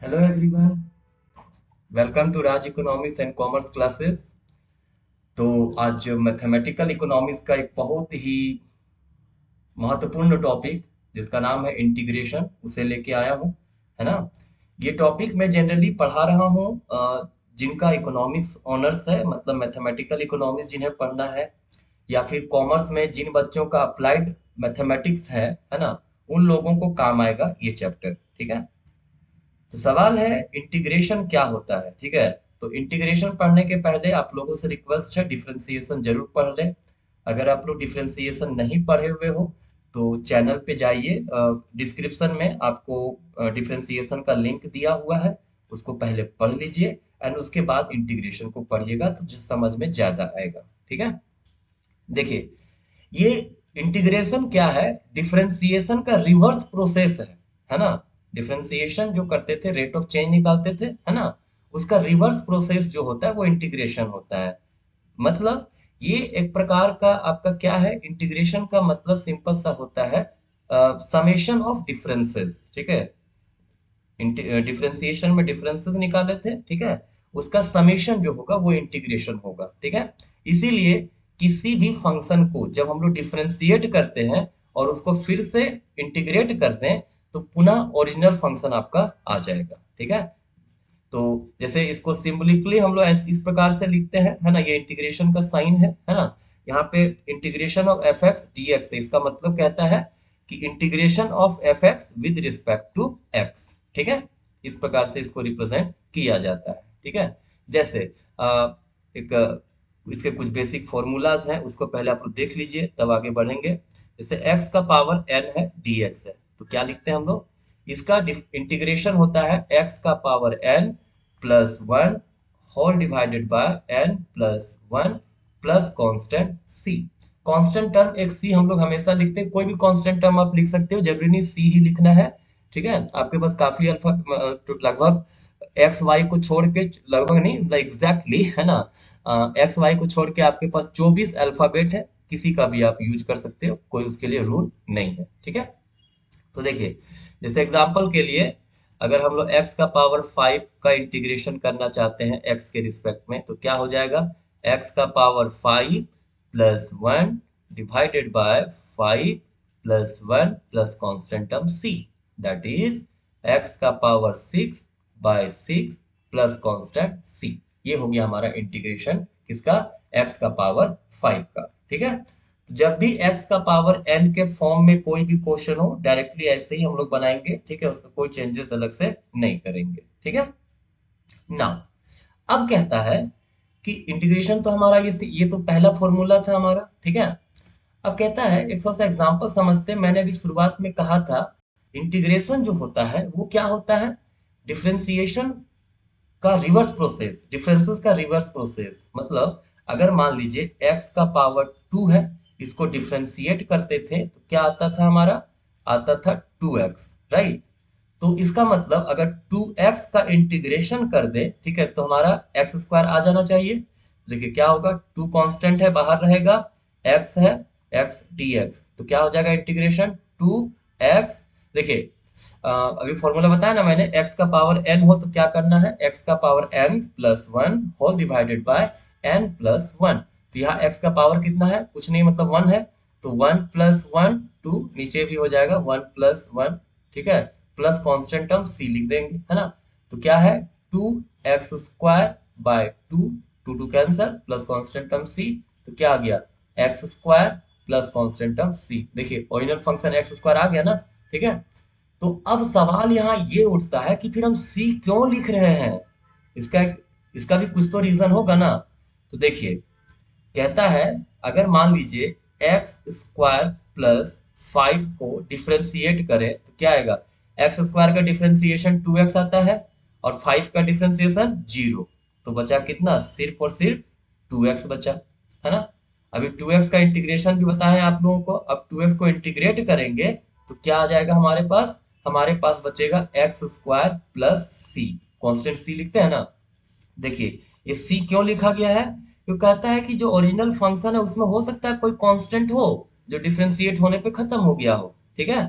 Hello everyone, welcome to Raj economics and commerce classes. तो आज mathematical economics का एक बहुत ही महत्वपूर्ण टॉपिक जिसका नाम है इंटीग्रेशन उसे लेके आया हूँ, है ना। ये टॉपिक मैं जनरली पढ़ा रहा हूँ जिनका इकोनॉमिक्स ऑनर्स है, मतलब मैथमेटिकल इकोनॉमिक्स जिन्हें पढ़ना है, या फिर कॉमर्स में जिन बच्चों का अप्लाइड मैथमेटिक्स है ना, उन लोगों को काम आएगा ये चैप्टर। ठीक है। तो सवाल है इंटीग्रेशन क्या होता है। ठीक है। तो इंटीग्रेशन पढ़ने के पहले आप लोगों से रिक्वेस्ट है डिफरेंशिएशन जरूर पढ़ लें। अगर आप लोग डिफरेंशिएशन नहीं पढ़े हुए हो तो चैनल पे जाइए, डिस्क्रिप्शन में आपको डिफरेंशिएशन का लिंक दिया हुआ है, उसको पहले पढ़ लीजिए एंड उसके बाद इंटीग्रेशन को पढ़िएगा तो समझ में ज्यादा आएगा। ठीक है। देखिए, ये इंटीग्रेशन क्या है, डिफरेंशिएशन का रिवर्स प्रोसेस है ना। डिफरेंशिएशन जो करते थे, रेट ऑफ चेंज निकालते थे, है ना, उसका रिवर्स प्रोसेस जो होता है वो इंटीग्रेशन होता है। मतलब ये एक प्रकार का आपका क्या है, इंटीग्रेशन का मतलब सिंपल सा होता है समेशन ऑफ डिफरेंसेस। ठीक है। डिफरेंशिएशन में डिफरेंसेस निकाले थे, ठीक है, उसका समेशन जो होगा वो इंटीग्रेशन होगा। ठीक है। इसीलिए किसी भी फंक्शन को जब हम लोग डिफरेंशिएट करते हैं और उसको फिर से इंटीग्रेट करते हैं तो पुनः ओरिजिनल फंक्शन आपका आ जाएगा। ठीक है। तो जैसे इसको सिंबलिकली हम लोग इस प्रकार से लिखते हैं, है ना, ये इंटीग्रेशन का साइन है ना। यहाँ पे integration of F X D X, इसका मतलब कहता है कि integration of F X with respect to X. ठीक है। इस प्रकार से इसको रिप्रेजेंट किया जाता है। ठीक है। जैसे एक इसके कुछ बेसिक फॉर्मूलाज हैं, उसको पहले आप लोग देख लीजिए तब आगे बढ़ेंगे। जैसे x का पावर n है, dx है, तो क्या लिखते हैं हम लोग, इसका इंटीग्रेशन होता है x का power n plus one whole divided by n plus one plus constant c। Constant term एक c हम लोग हमेशा लिखते हैं, कोई भी कॉन्स्टेंट टर्म आप लिख सकते हो, जरूरी नहीं c ही लिखना है। ठीक है। आपके पास काफी अल्फा, लगभग एक्स वाई को छोड़ के, लगभग नहीं एग्जैक्टली, है ना, एक्स वाई को छोड़ के आपके पास 24 अल्फाबेट है, किसी का भी आप यूज कर सकते हो, कोई उसके लिए रूल नहीं है। ठीक है। तो देखिए, जैसे एग्जांपल के लिए अगर हम लोग x का पावर 5 का इंटीग्रेशन करना चाहते हैं x के रिस्पेक्ट में, तो क्या हो जाएगा, x का power 5 plus one divided by 5 plus one plus constant term c, that is x का power 6 by 6 plus constant c। ये हो गया हमारा इंटीग्रेशन किसका, x का पावर 5 का। ठीक है। जब भी x का पावर n के फॉर्म में कोई भी क्वेश्चन हो, डायरेक्टली ऐसे ही हम लोग बनाएंगे। ठीक है। उसका कोई चेंजेस अलग से नहीं करेंगे। ठीक है। नाउ अब कहता है कि इंटीग्रेशन तो हमारा ये तो पहला फॉर्मूला था हमारा। ठीक है। अब कहता है एक थोड़ा सा एग्जांपल समझते हैं। मैंने अभी शुरुआत में कहा था इंटीग्रेशन जो होता है वो क्या होता है, डिफरेंशिएशन का रिवर्स प्रोसेस, डिफरेंसेस का रिवर्स प्रोसेस। मतलब अगर मान लीजिए x का पावर 2 है, इसको डिफरेंशिएट करते थे तो क्या आता था हमारा, आता था 2x, राइट। तो इसका मतलब अगर 2x का इंटीग्रेशन कर दे, ठीक है, तो हमारा एक्स स्क्वायर आ जाना चाहिए। देखिए क्या होगा, 2 कांस्टेंट है बाहर रहेगा, x है, x dx, तो क्या हो जाएगा इंटीग्रेशन 2x। देखिए अभी फॉर्मूला बताया ना मैंने, x का पावर n हो तो क्या करना है, x का power n plus one whole divided by n plus one. तो यहाँ x का पावर कितना है, कुछ नहीं, मतलब 1 है, तो 1 प्लस वन 2, नीचे भी हो जाएगा 1 प्लस वन। ठीक है। प्लस कॉन्स्टेंट टर्म c लिख देंगे, है ना। तो क्या है, 2x square by 2, 2 cancer, plus constant term c, तो क्या आ गया, x square plus constant term c। देखिए ओरिजिनल फंक्शन एक्स स्क्वायर आ गया ना। ठीक है। तो अब सवाल यहाँ ये उठता है कि फिर हम सी क्यों लिख रहे हैं, इसका इसका भी कुछ तो रीजन होगा ना। तो देखिए, कहता है अगर मान लीजिए एक्स स्क्वायर प्लस 5 को डिफरेंशिएट करें तो क्या आएगा, एक्स स्क्वायर का डिफरेंशिएशन 2x आता है और 5 का डिफरेंशिएशन 0, तो बचा कितना, सिर्फ और सिर्फ 2x बचा, है ना। अभी 2x का इंटीग्रेशन भी बताया आप लोगों को, अब 2x को इंटीग्रेट करेंगे तो क्या आ जाएगा हमारे पास, हमारे पास बचेगा एक्स स्क्वायर प्लस सी, कॉन्स्टेंट सी लिखते हैं ना। देखिए ये सी क्यों लिखा गया है, क्यों, कहता है कि जो ओरिजिनल फंक्शन है उसमें हो सकता है कोई कांस्टेंट हो जो डिफरेंशिएट होने पे खत्म हो गया हो। ठीक है।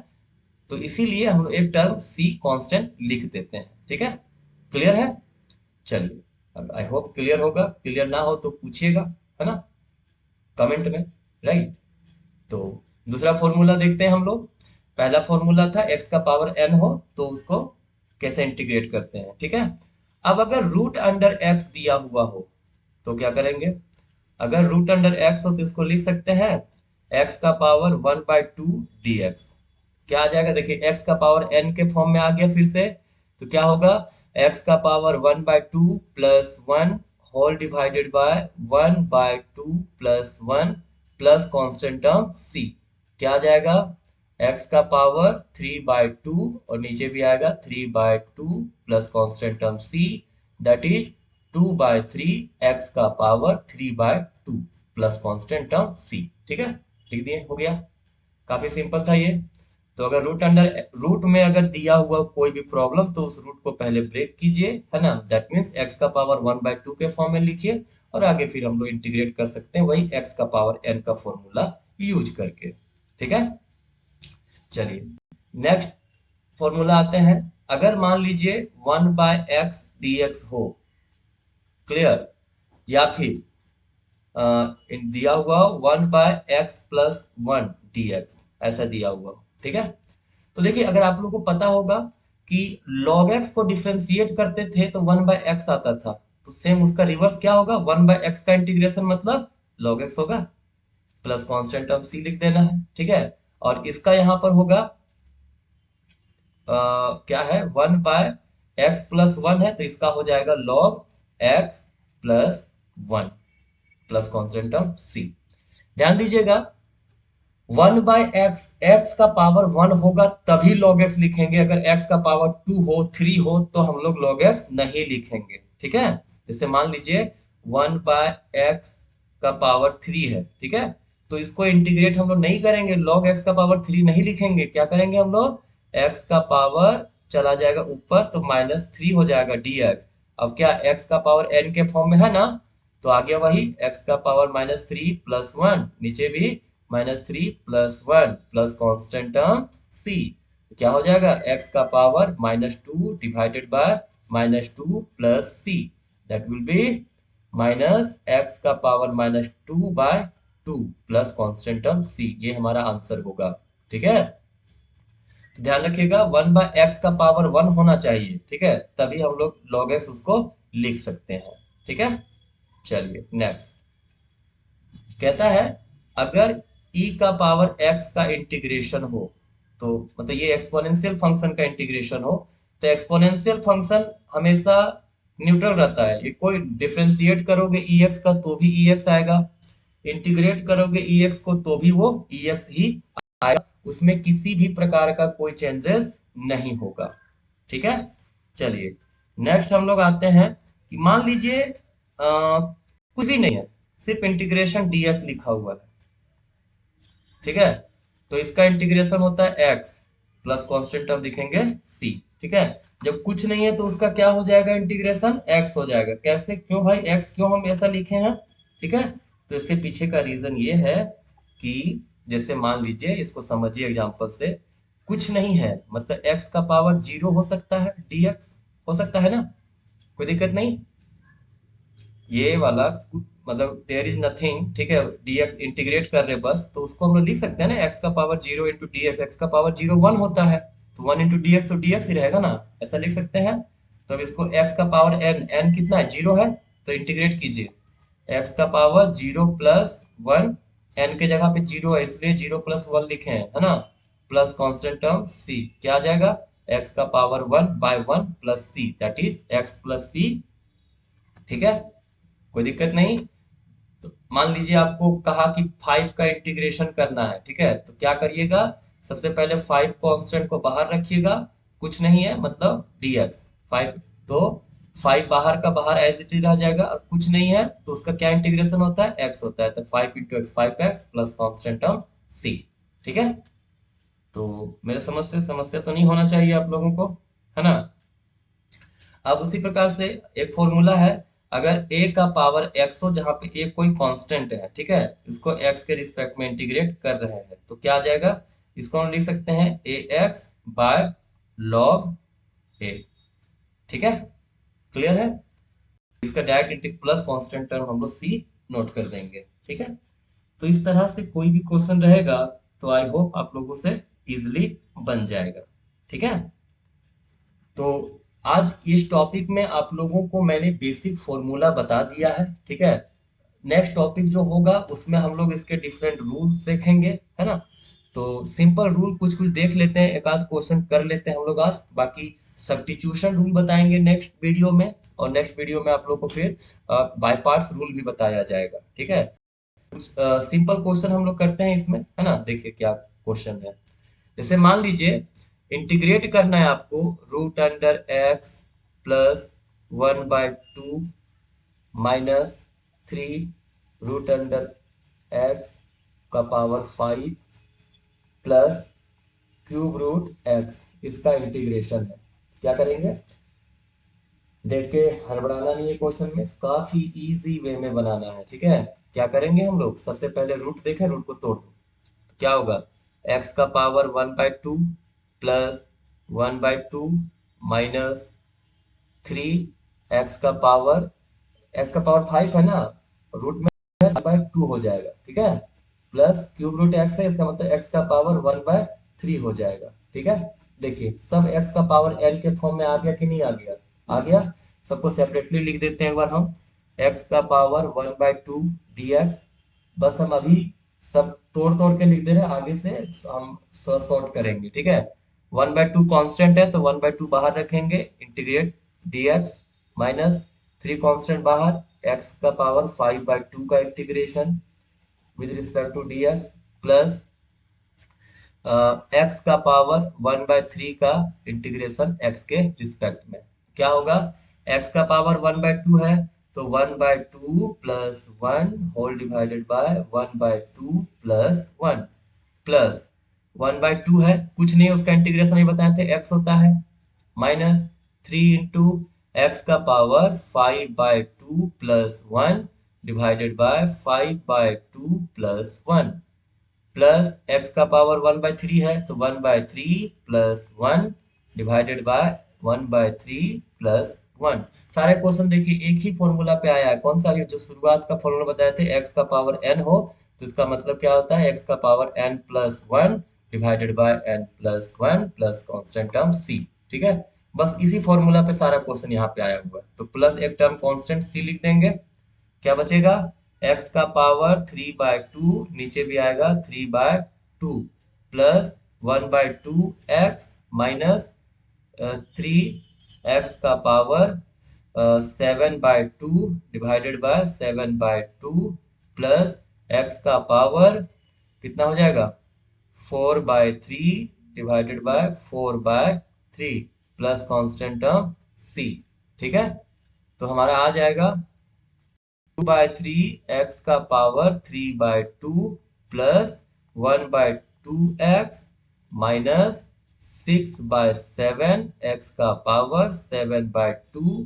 तो इसीलिए हम लोग एक टर्म सी कांस्टेंट लिख देते हैं। ठीक है, क्लियर है? चलिए, आई होप क्लियर होगा। क्लियर ना हो तो पूछिएगा, है ना, कमेंट में, राइट। तो दूसरा फॉर्मूला देखते हैं हम लोग। पहला फॉर्मूला था x का पावर n हो तो उसको कैसे इंटीग्रेट करते हैं। ठीक है, अब अगर रूट अंडर x दिया हुआ हो तो क्या करेंगे? अगर रूट अंडर x हो तो इसको लिख सकते हैं x का पावर 1/2 dx। क्या आ जाएगा? देखिए x का पावर n के फॉर्म में आ गया फिर से, तो क्या होगा? x का power 1/2 plus 1 whole divided by 1/2 plus 1 plus constant term c। क्या आ जाएगा? x का पावर 3/2 और नीचे भी आएगा 3/2 plus constant term c, that is 2/3 x का power 3/2 plus constant term c। ठीक है, लिख दिए, हो गया। काफी सिंपल था ये। तो अगर रूट में अगर दिया हुआ कोई भी प्रॉब्लम तो उस रूट को पहले ब्रेक कीजिए, है ना, दैट मीन्स x का पावर 1/2 के फॉर्म में लिखिए और आगे फिर हम लोग इंटीग्रेट कर सकते हैं वही x का पावर n का फॉर्मूला यूज करके। ठीक है, चलिए नेक्स्ट फॉर्मूला आते हैं। अगर मान लीजिए 1/x dx हो, क्लियर, या फिर दिया हुआ 1/x+1 dx ऐसा दिया हुआ, ठीक है। तो देखिए अगर आप लोगों को पता होगा कि log x को डिफरेंशिएट करते थे तो 1/x आता था, तो सेम उसका रिवर्स क्या होगा? 1/x का इंटीग्रेशन मतलब log x होगा, प्लस कांस्टेंट टर्म c लिख देना है। ठीक है, और इसका यहाँ पर होगा क्या है? 1/x+1 है तो इसका हो जाएगा log x+1 plus constant term c। ध्यान दीजिएगा 1/x, x का पावर 1 होगा तभी log x लिखेंगे। अगर x का पावर 2 हो, 3 हो तो हम लोग log x नहीं लिखेंगे। ठीक है, जैसे मान लीजिए 1/x का पावर 3 है, ठीक है, तो इसको इंटीग्रेट हम लोग नहीं करेंगे, log x का पावर 3 नहीं लिखेंगे। क्या करेंगे हम लोग? x का पावर चला जाएगा ऊपर तो -3 हो जाएगा dx। अब क्या x का पावर n के फॉर्म में है ना, तो आ गया वही x का पावर -3 प्लस 1, नीचे भी -3 plus 1 plus constant term c। तो क्या हो जाएगा? x का power -2 divided by -2 plus c, that will be minus x का power -2/2 plus constant term c। ये हमारा आंसर होगा। ठीक है, तो ध्यान रखिएगा 1/x का पावर 1 होना चाहिए, ठीक है, तभी हम लोग log x उसको लिख सकते हैं। ठीक है, चलिए नेक्स्ट कहता है अगर e का पावर x का इंटीग्रेशन हो, तो मतलब ये एक्सपोनेंशियल फंक्शन का इंटीग्रेशन हो, तो एक्सपोनेंशियल फंक्शन हमेशा न्यूट्रल रहता है। ये कोई डिफरेंशिएट करोगे ex का तो भी ex आएगा, इंटीग्रेट करोगे ex को तो भी वो ex ही आएगा, उसमें किसी भी प्रकार का कोई चेंजेस नहीं होगा। ठीक है, चलिए नेक्स्ट हम लोग आते हैं कि मान लीजिए कुछ भी नहीं है, सिर्फ इंटीग्रेशन dx लिखा हुआ है। ठीक है, तो इसका इंटीग्रेशन होता है x प्लस कांस्टेंट टर्म लिखेंगे c। ठीक है, जब कुछ नहीं है तो उसका क्या हो जाएगा? इंटीग्रेशन x हो जाएगा। कैसे, क्यों भाई x क्यों हम ऐसा लिखे हैं? ठीक है, तो इसके पीछे का रीजन ये है कि जैसे मान लीजिए, इसको समझिए एग्जांपल से, कुछ नहीं है मतलब x का पावर 0 हो सकता है, dx हो सकता है ना, कोई दिक्कत नहीं। ये वाला मतलब देयर इज नथिंग, ठीक है, dx इंटीग्रेट कर रहे बस, तो उसको हम लोग लिख सकते हैं ना x का पावर 0 इंटू dx। x का पावर 0 1 होता है तो 1 इंटू dx तो dx ही रहेगा ना, ऐसा लिख सकते हैं। तो अब इसको x का पावर n कितना है? 0 है, तो इंटीग्रेट कीजिए, x का पावर 0 प्लस 1, n के जगह पे 0 है इसलिए 0 प्लस 1 लिखे हैं, है ना, प्लस कांस्टेंट टर्म c। क्या आ जाएगा? x का power 1/1 plus c, that is x plus c। ठीक है, कोई दिक्कत नहीं। तो मान लीजिए आपको कहा कि 5 का इंटीग्रेशन करना है, ठीक है, तो क्या करिएगा? सबसे पहले 5 कांस्टेंट को बाहर रखिएगा, कुछ नहीं है मतलब dx 5, तो 5 बाहर का बाहर एज इट इज रह जाएगा, और कुछ नहीं है तो उसका क्या इंटीग्रेशन होता है? x होता है, तो 5 into x 5x plus constant term c। ठीक है, तो मेरे समझ से समस्या तो नहीं होना चाहिए आप लोगों को, है ना। अब उसी प्रकार से एक फॉर्मूला है, अगर a का पावर x हो जहां पे a कोई कांस्टेंट है, ठीक है, इसको x के रिस्पेक्ट में इंटीग्रेट कर रहे हैं, तो क्या आ जाएगा? इसको हम लिख सकते हैं ax बाय लॉग ए। ठीक है, क्लियर है? इसका direct integral plus constant term हम लोग सी नोट कर देंगे। ठीक है, तो इस तरह से कोई भी क्वेश्चन रहेगा तो आई होप आप लोगों से इजिली बन जाएगा। ठीक है, तो आज इस टॉपिक में आप लोगों को मैंने बेसिक फॉर्मूला बता दिया है। ठीक है, नेक्स्ट टॉपिक जो होगा उसमें हम लोग इसके डिफरेंट रूल्स देखेंगे, है ना। तो सिंपल रूल कुछ कुछ देख लेते हैं, एक आध क्वेश्चन कर लेते हैं हम लोग आज। बाकी सब्स्टिट्यूशन रूल बताएंगे नेक्स्ट वीडियो में, और नेक्स्ट वीडियो में आप लोग को फिर बाय पार्ट्स रूल भी बताया जाएगा। ठीक है, कुछ सिंपल क्वेश्चन हम लोग करते हैं इसमें, है ना। देखिए क्या क्वेश्चन है। जैसे मान लीजिए इंटीग्रेट करना है आपको root under X plus 1/2 minus 3 root under X का power 5 plus cube root X, इसका इंटीग्रेशन है। क्या करेंगे, देख के हड़बड़ाना नहीं है, क्वेश्चन में काफी इजी वे में बनाना है। ठीक है, क्या करेंगे हम लोग, सबसे पहले रूट देखें, रूट को तोड़ दो। क्या होगा, एक्स का पावर 1/2 प्लस 1/2 माइनस 3 एक्स का पावर 5 है ना, रूट में 1/2 हो जाएगा। ठीक है, प्लस क्यूब रूट एक्स है, इसका मतलब एक्स का पावर 1/3 हो जाएगा। ठीक है, देखिए सब एक्स का पावर एन के फॉर्म में आ गया कि नहीं आ गया, आ गया। सबको सेपरेटली लिख देते हैं एक बार हम, एक्स का पावर 1/2 dx। बस हम अभी सब तोड़ तोड़ के लिख दे रहे हैं, आगे से हम सॉर्ट करेंगे। ठीक है, 1/2 कांस्टेंट है तो 1/2 बाहर रखेंगे, इंटीग्रेट dx माइनस 3 कांस्टेंट बाहर, x का पावर 5/2 का integration with respect to dx plus x का पावर 1/3 का इंटीग्रेशन x के रिस्पेक्ट में। क्या होगा, x का पावर 1/2 है तो 1/2 plus 1 whole divided by 1/2 plus 1 plus 1/2 है, कुछ नहीं उसका इंटीग्रेशन नहीं बताए थे, x होता है, माइनस 3 इंटू एक्स का power 5/2 plus 1 divided by 5/2 plus 1 plus x का पावर 1/3 है तो 1/3 प्लस 1 डिवाइडेड बाय 1/3 प्लस 1। सारे क्वेश्चन देखिए एक ही फॉर्मूला पे आया है, कौन सा, जो शुरुआत का फॉर्मूला बताए थे, एक्स का पावर n हो तो इसका मतलब क्या होता है, एक्स का power n plus 1 divided by n plus 1 plus constant term c। ठीक है, बस इसी फॉर्मूला पे सारा क्वेश्चन यहाँ पे आया हुआ है, तो प्लस एक टर्म कांस्टेंट c लिख देंगे। क्या बचेगा, x का पावर 3/2, नीचे भी आएगा 3/2 प्लस 1/2 एक्स माइनस 3 एक्स का power 7/2 divided by 7/2 plus x का पावर कितना हो जाएगा, 4/3 divided by 4/3 plus constant term c। ठीक है, तो हमारा आ जाएगा 2/3 एक्स का power 3/2 plus 1/2 x minus 6/7 x का पावर 7/2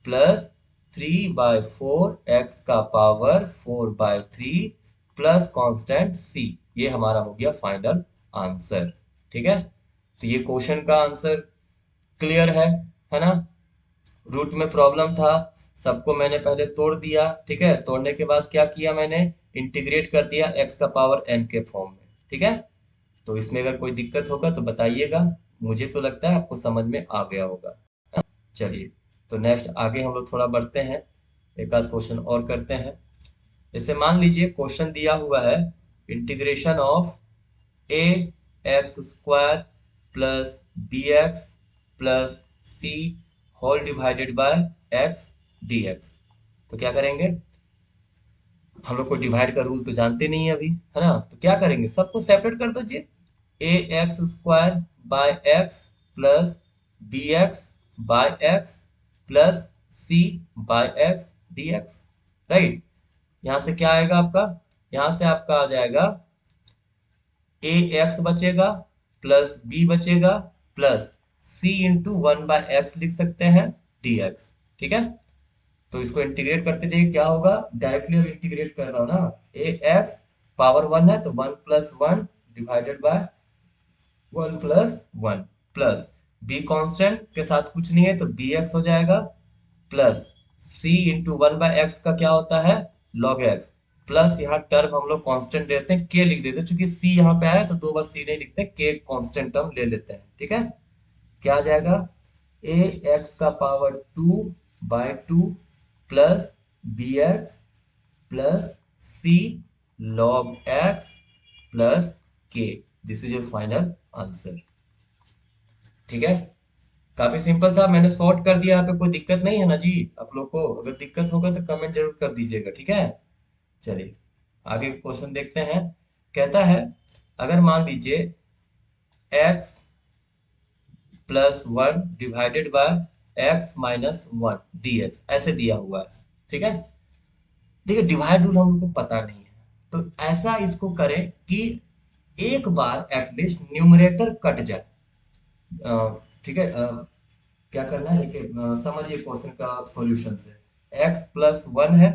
प्लस 3/4 एक्स का पावर 4/3 प्लस कांस्टेंट c। ये हमारा हो गया फाइनल आंसर। ठीक है, तो ये क्वेश्चन का आंसर क्लियर है ना। रूट में प्रॉब्लम था, सबको मैंने पहले तोड़ दिया। ठीक है, तोड़ने के बाद क्या किया मैंने, इंटीग्रेट कर दिया एक्स का पावर एन के फॉर्म में। ठीक है, तो इसमें अगर कोई दिक्कत होगा तो बताइएगा, मुझे तो लगता है आपको समझ में आ गया होगा। चलिए, तो नेक्स्ट आगे हम लोग थोड़ा बढ़ते हैं, एक आध क्वेश्चन और करते हैं। जैसे मान लीजिए क्वेश्चन दिया हुआ है, integration of a x square plus B x plus c whole divided by x D x. तो क्या करेंगे, हम लोग को डिवाइड का रूल तो जानते नहीं है अभी, है ना, तो क्या करेंगे, सबको सेपरेट कर दीजिए, A x square by X plus B X by X plus C by x D X. Right, यहाँ से क्या आएगा आपका, यहाँ से आपका आ जाएगा ए एक्स बचेगा प्लस बी बचेगा प्लस सी इंटू 1/x लिख सकते हैं डी एक्स। ठीक है, तो इसको इंटीग्रेट करते जाइए, क्या होगा, डायरेक्टली अब इंटीग्रेट कर रहा हूँ ना, ए एक्स पावर 1 है तो 1 plus 1 divided by 1 plus 1 plus be constant के साथ कुछ नहीं है तो बी एक्स हो जाएगा, प्लस सी इंटू 1/x का क्या होता है, log x, प्लस यहाँ टर्म हम लोग कांस्टेंट लेते हैं, के लिख देते हैं, चूंकि सी यहाँ पे आया तो दो बार सी नहीं लिखते, के कांस्टेंट टर्म ले लेते हैं, ठीक है। क्या आ जाएगा, ए एक्स का power 2/2 plus B x plus C log x plus K, this is your final answer, ठीक है। काफी सिंपल था, मैंने सॉर्ट कर दिया, यहाँ पे कोई दिक्कत नहीं है ना जी आप लोग को, अगर दिक्कत होगा तो कमेंट जरूर कर दीजिएगा, ठीक है। चलिए आगे क्वेश्चन देखते हैं। कहता है अगर मान लीजिए x plus 1 divided by x minus 1 dx ऐसे दिया हुआ है, ठीक है। देखिए डिवाइड रूल हम लोग को पता नहीं है, तो ऐसा इसको करें कि एक बार एटलीस्ट न्यूमरेटर कट जाए, ठीक है। क्या करना है देखिए, समझिए क्वेश्चन का सॉल्यूशन से, x प्लस 1 है,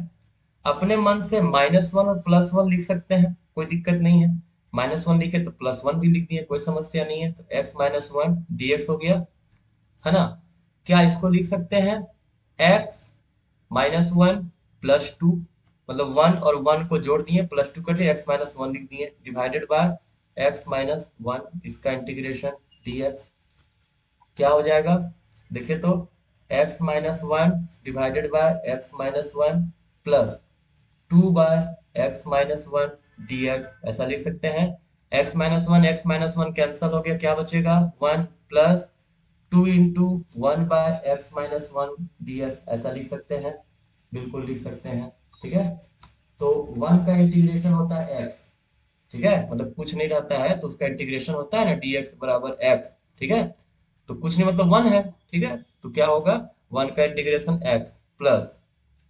अपने मन से -1 और +1 लिख सकते हैं, कोई दिक्कत नहीं है, -1 लिखे तो +1 भी लिख दिए, कोई समस्या नहीं है, तो x माइनस 1 dx हो गया, है ना। क्या इसको लिख सकते हैं, x माइनस 1 प्लस 2, मतलब 1 और 1 को जोड़ दिए, +2 कटे, x माइनस 1 लिख दिए, डिवाइडेड बाय x माइनस 1, इसका इंटीग्रेशन dx, क्या हो जाएगा देखिए तो, x minus 1 divided by x minus 1 plus 2/x minus 1 dx, ऐसा लिख सकते हैं। x माइनस वन कैंसल हो गया, क्या बचेगा 1 plus 2 into 1/x minus 1 dx, ऐसा लिख सकते हैं, बिल्कुल लिख सकते हैं, ठीक है। तो 1 का इंटीग्रेशन होता है x, ठीक है, मतलब कुछ नहीं रहता है तो उसका इंटीग्रेशन होता है ना dx बराबर x, ठीक है। तो कुछ नहीं मतलब 1 है, ठीक है, तो क्या होगा 1 का integration x plus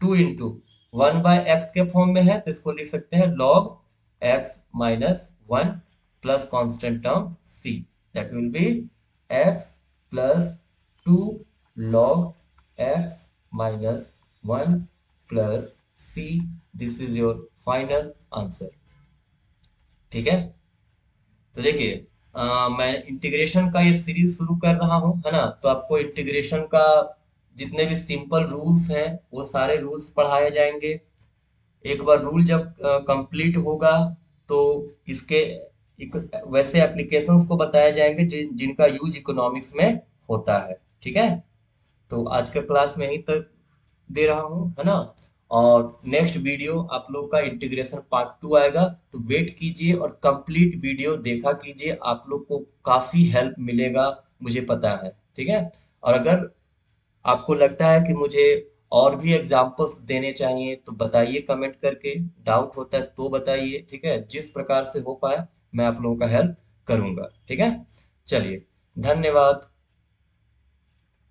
2 into 1/x के फॉर्म में है तो इसको लिख सकते हैं log x minus 1 plus constant term c, that will be x plus 2 log x minus 1 plus c, this is your final answer, ठीक है। तो देखिए मैं इंटीग्रेशन का ये सीरीज शुरू कर रहा हूँ, है ना, तो आपको इंटीग्रेशन का जितने भी सिंपल रूल्स हैं वो सारे रूल्स पढ़ाए जाएंगे। एक बार रूल जब कंप्लीट होगा तो इसके एक वैसे एप्लीकेशंस को बताए जाएंगे जिनका यूज इकोनॉमिक्स में होता है, ठीक है। तो आज का क्लास में यहीं तक दे रहा हूँ, है ना। और नेक्स्ट वीडियो आप लोग का इंटीग्रेशन पार्ट 2 आएगा, तो वेट कीजिए और कंप्लीट वीडियो देखा कीजिए, आप लोग को काफी हेल्प मिलेगा, मुझे पता है, ठीक है। और अगर आपको लगता है कि मुझे और भी एग्जाम्पल्स देने चाहिए तो बताइए कमेंट करके, डाउट होता है तो बताइए, ठीक है, जिस प्रकार से हो पाए मैं आप लोगों का हेल्प करूंगा, ठीक है। चलिए, धन्यवाद।